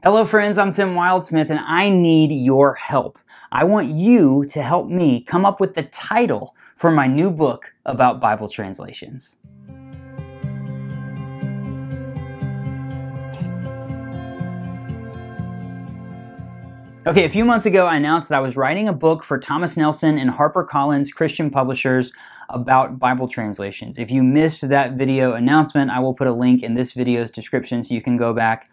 Hello friends, I'm Tim Wildsmith and I need your help. I want you to help me come up with the title for my new book about Bible translations. Okay, a few months ago I announced that I was writing a book for Thomas Nelson and HarperCollins Christian Publishers about Bible translations. If you missed that video announcement, I will put a link in this video's description so you can go back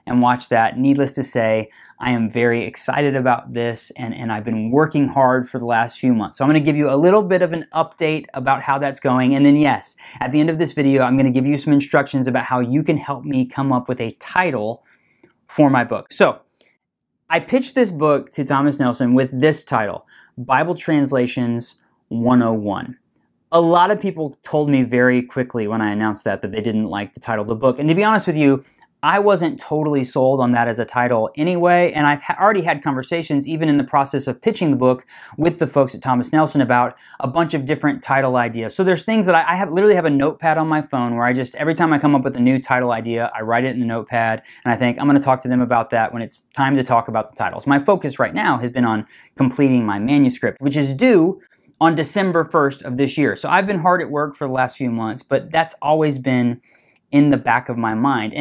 and watch that. Needless to say, I am very excited about this and I've been working hard for the last few months. So I'm going to give you a little bit of an update about how that's going. And then yes, at the end of this video, I'm going to give you some instructions about how you can help me come up with a title for my book. So I pitched this book to Thomas Nelson with this title, Bible Translations 101. A lot of people told me very quickly when I announced that they didn't like the title of the book. And to be honest with you, I wasn't totally sold on that as a title anyway, and I've already had conversations, even in the process of pitching the book, with the folks at Thomas Nelson about a bunch of different title ideas. So there's things that I literally have a notepad on my phone where every time I come up with a new title idea, I write it in the notepad, and I think I'm going to talk to them about that when it's time to talk about the titles. My focus right now has been on completing my manuscript, which is due on December 1st of this year. So I've been hard at work for the last few months, but that's always been in the back of my mind.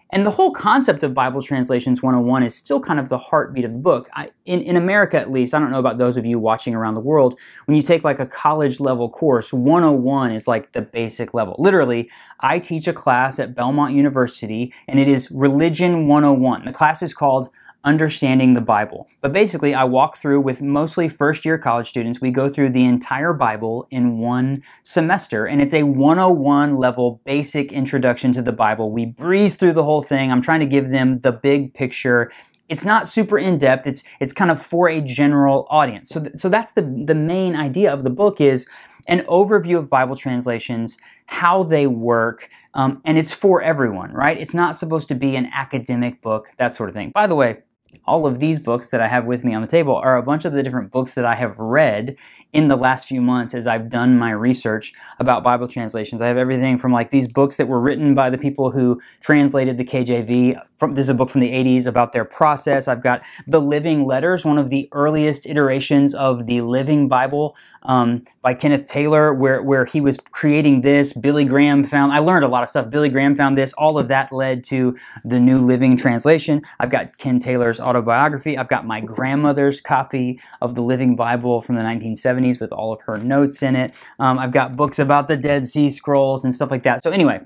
And the whole concept of Bible Translations 101 is still kind of the heartbeat of the book. In America, at least, I don't know about those of you watching around the world, when you take like a college level course, 101 is like the basic level. Literally, I teach a class at Belmont University and it is Religion 101. The class is called Understanding the Bible. But basically, I walk through with mostly first-year college students. We go through the entire Bible in one semester, and it's a 101 level basic introduction to the Bible. We breeze through the whole thing. I'm trying to give them the big picture. It's not super in-depth. It's kind of for a general audience. So that's the main idea of the book, is an overview of Bible translations, how they work, and it's for everyone, right? It's not supposed to be an academic book, that sort of thing. By the way, all of these books that I have with me on the table are a bunch of the different books that I have read in the last few months as I've done my research about Bible translations. I have everything from like these books that were written by the people who translated the KJV. This is a book from the 80s about their process. I've got The Living Letters, one of the earliest iterations of the Living Bible by Kenneth Taylor, where he was creating this. Billy Graham I learned a lot of stuff. Billy Graham found this. All of that led to the New Living Translation. I've got Ken Taylor's autobiography. I've got my grandmother's copy of the Living Bible from the 1970s with all of her notes in it. I've got books about the Dead Sea Scrolls and stuff like that. So anyway,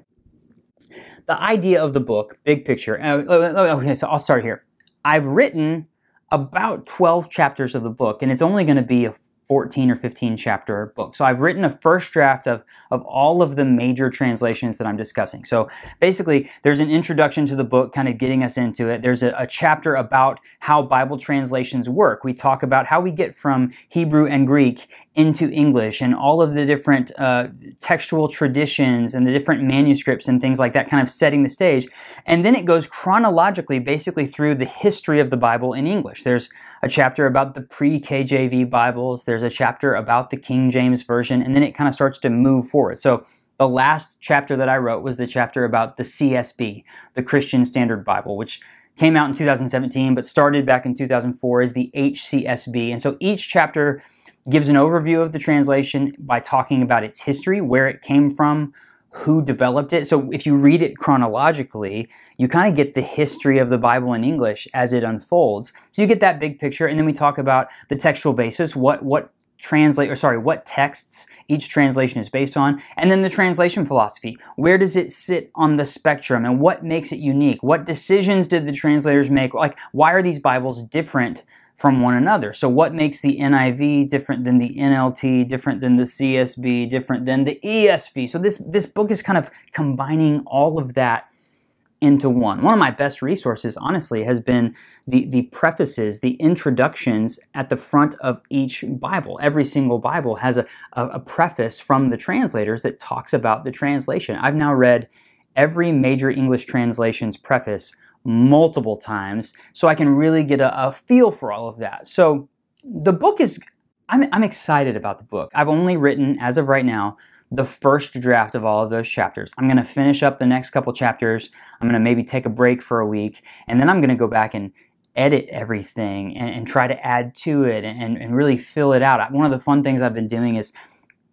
the idea of the book, big picture. Okay, so I'll start here. I've written about 12 chapters of the book, and it's only going to be a 14 or 15 chapter book. So I've written a first draft of all of the major translations that I'm discussing. So basically, there's an introduction to the book, kind of getting us into it. There's a chapter about how Bible translations work. We talk about how we get from Hebrew and Greek into English and all of the different textual traditions and the different manuscripts and things like that, kind of setting the stage. And then it goes chronologically, basically through the history of the Bible in English. There's a chapter about the pre-KJV Bibles. There's a chapter about the King James Version, and then it kind of starts to move forward. So the last chapter that I wrote was the chapter about the CSB, the Christian Standard Bible, which came out in 2017, but started back in 2004 as the HCSB. And so each chapter gives an overview of the translation by talking about its history, where it came from, who developed it. So if you read it chronologically, you kind of get the history of the Bible in English as it unfolds. So you get that big picture, and then we talk about the textual basis, what texts each translation is based on, and then the translation philosophy. Where does it sit on the spectrum, and what makes it unique? What decisions did the translators make? Like, why are these Bibles different from one another? So what makes the NIV different than the NLT, different than the CSB, different than the ESV? So this book is kind of combining all of that into one. One of my best resources, honestly, has been the prefaces, the introductions at the front of each Bible. Every single Bible has a preface from the translators that talks about the translation. I've now read every major English translation's preface multiple times, so I can really get a feel for all of that. So the book is, I'm excited about the book. I've only written, as of right now, the first draft of all of those chapters. I'm going to finish up the next couple chapters. I'm going to maybe take a break for a week, and then I'm going to go back and edit everything and try to add to it and really fill it out. One of the fun things I've been doing is,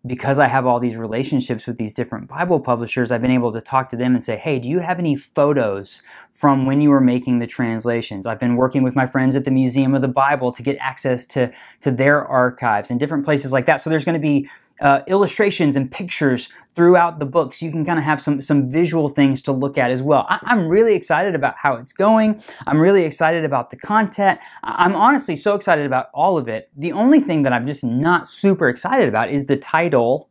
because I have all these relationships with these different Bible publishers, I've been able to talk to them and say, hey, do you have any photos from when you were making the translations? I've been working with my friends at the Museum of the Bible to get access to their archives and different places like that. So there's going to be illustrations and pictures throughout the book, so you can kind of have some visual things to look at as well. I'm really excited about how it's going. I'm really excited about the content. I'm honestly so excited about all of it. The only thing that I'm just not super excited about is the title,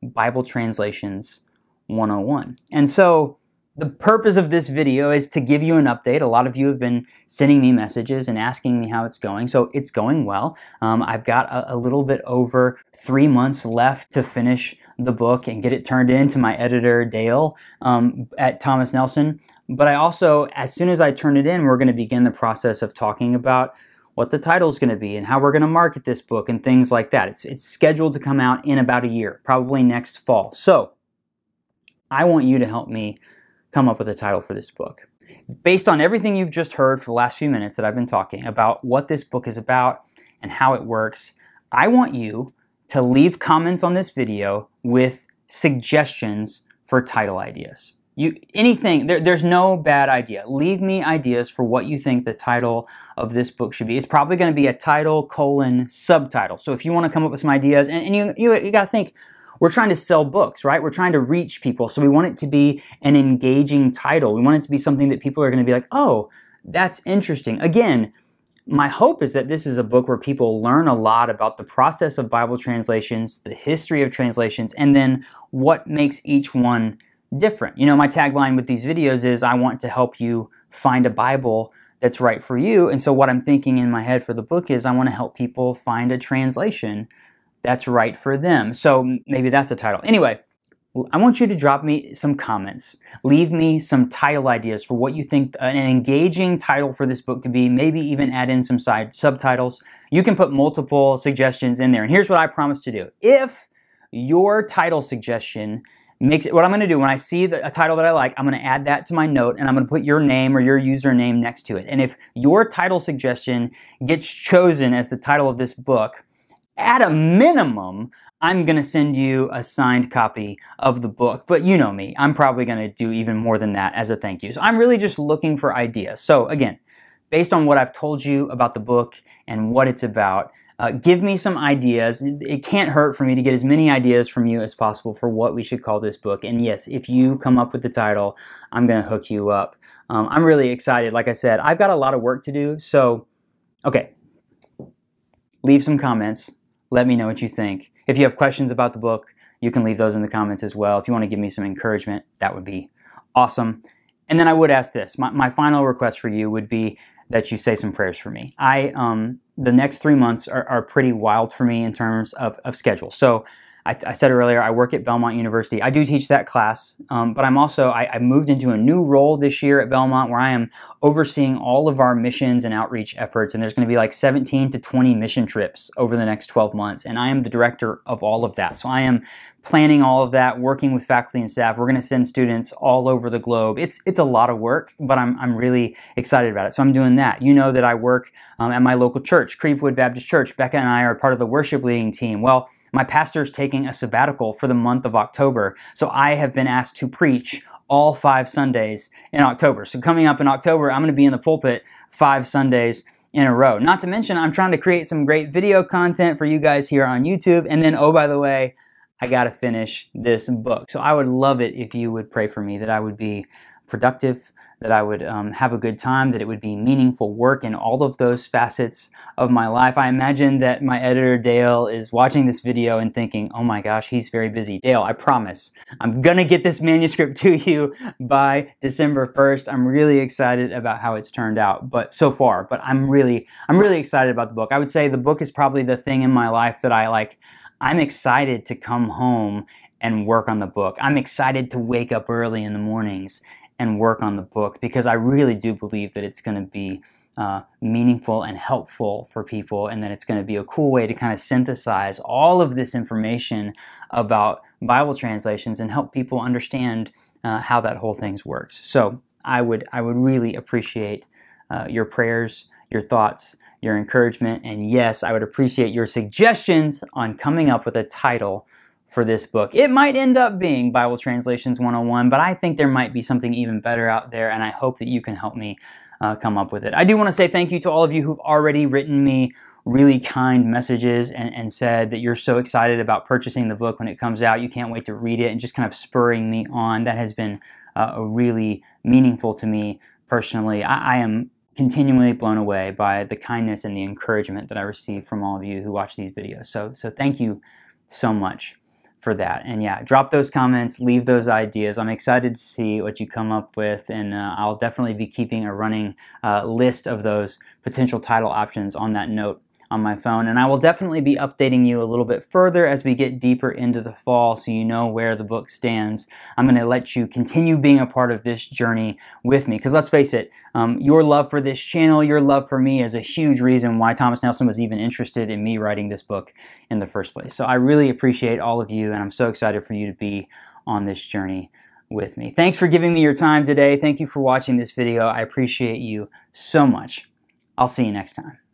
Bible Translations 101. And so the purpose of this video is to give you an update. A lot of you have been sending me messages and asking me how it's going. So it's going well. I've got a little bit over 3 months left to finish the book and get it turned in to my editor, Dale, at Thomas Nelson. But I also, as soon as I turn it in, we're going to begin the process of talking about what the title is going to be and how we're going to market this book and things like that. It's scheduled to come out in about a year, probably next fall. So I want you to help me come up with a title for this book. Based on everything you've just heard for the last few minutes that I've been talking about what this book is about and how it works, I want you to leave comments on this video with suggestions for title ideas. There's no bad idea. Leave me ideas for what you think the title of this book should be. It's probably going to be a title : subtitle. So if you want to come up with some ideas, and you got to think, we're trying to sell books, right? We're trying to reach people. So we want it to be an engaging title. We want it to be something that people are going to be like, oh, that's interesting. Again, my hope is that this is a book where people learn a lot about the process of Bible translations, the history of translations, and then what makes each one different. You know, my tagline with these videos is, I want to help you find a Bible that's right for you. And so what I'm thinking in my head for the book is, I want to help people find a translation that's right for them. So maybe that's a title. Anyway, I want you to drop me some comments. Leave me some title ideas for what you think an engaging title for this book could be. Maybe even add in some subtitles. You can put multiple suggestions in there. And here's what I promise to do. If your title suggestion makes it, what I'm going to do when I see a title that I like, I'm going to add that to my note and I'm going to put your name or your username next to it. And if your title suggestion gets chosen as the title of this book, at a minimum, I'm going to send you a signed copy of the book. But you know me, I'm probably going to do even more than that as a thank you. So I'm really just looking for ideas. So again, based on what I've told you about the book and what it's about, give me some ideas. It can't hurt for me to get as many ideas from you as possible for what we should call this book. And yes, if you come up with the title, I'm going to hook you up. I'm really excited. Like I said, I've got a lot of work to do. So, okay, leave some comments. Let me know what you think. If you have questions about the book, you can leave those in the comments as well. If you want to give me some encouragement, that would be awesome. And then I would ask this. My final request for you would be that you say some prayers for me. The next 3 months are pretty wild for me in terms of schedule. So I said earlier, I work at Belmont University. I do teach that class, but I moved into a new role this year at Belmont where I am overseeing all of our missions and outreach efforts, and there's going to be like 17 to 20 mission trips over the next 12 months, and I am the director of all of that. So I am planning all of that, working with faculty and staff. We're going to send students all over the globe. It's a lot of work, but I'm really excited about it. So I'm doing that. You know that I work at my local church, Crevewood Baptist Church. Becca and I are part of the worship leading team. Well, my pastor's taking a sabbatical for the month of October, so I have been asked to preach all 5 Sundays in October. So coming up in October, I'm going to be in the pulpit 5 Sundays in a row. Not to mention, I'm trying to create some great video content for you guys here on YouTube. And then, oh, by the way, I got to finish this book. So I would love it if you would pray for me, that I would be productive, that I would have a good time, that it would be meaningful work in all of those facets of my life. I imagine that my editor, Dale, is watching this video and thinking, oh my gosh, he's very busy. Dale, I promise, I'm going to get this manuscript to you by December 1st. I'm really excited about how it's turned out, but so far, but I'm really excited about the book. I would say the book is probably the thing in my life that I'm excited to come home and work on the book. I'm excited to wake up early in the mornings and work on the book because I really do believe that it's going to be meaningful and helpful for people, and that it's going to be a cool way to kind of synthesize all of this information about Bible translations and help people understand how that whole thing works. So I would really appreciate your prayers, your thoughts, your encouragement, and yes, I would appreciate your suggestions on coming up with a title for this book. It might end up being Bible Translations 101, but I think there might be something even better out there, and I hope that you can help me come up with it. I do want to say thank you to all of you who've already written me really kind messages and said that you're so excited about purchasing the book when it comes out. You can't wait to read it, and just kind of spurring me on. That has been really meaningful to me personally. I am continually blown away by the kindness and the encouragement that I receive from all of you who watch these videos. So thank you so much for that. And yeah, drop those comments, leave those ideas. I'm excited to see what you come up with, and I'll definitely be keeping a running list of those potential title options on that note on my phone. And I will definitely be updating you a little bit further as we get deeper into the fall, so you know where the book stands. I'm going to let you continue being a part of this journey with me, because let's face it, your love for this channel, your love for me is a huge reason why Thomas Nelson was even interested in me writing this book in the first place. So I really appreciate all of you, and I'm so excited for you to be on this journey with me. Thanks for giving me your time today. Thank you for watching this video. I appreciate you so much. I'll see you next time.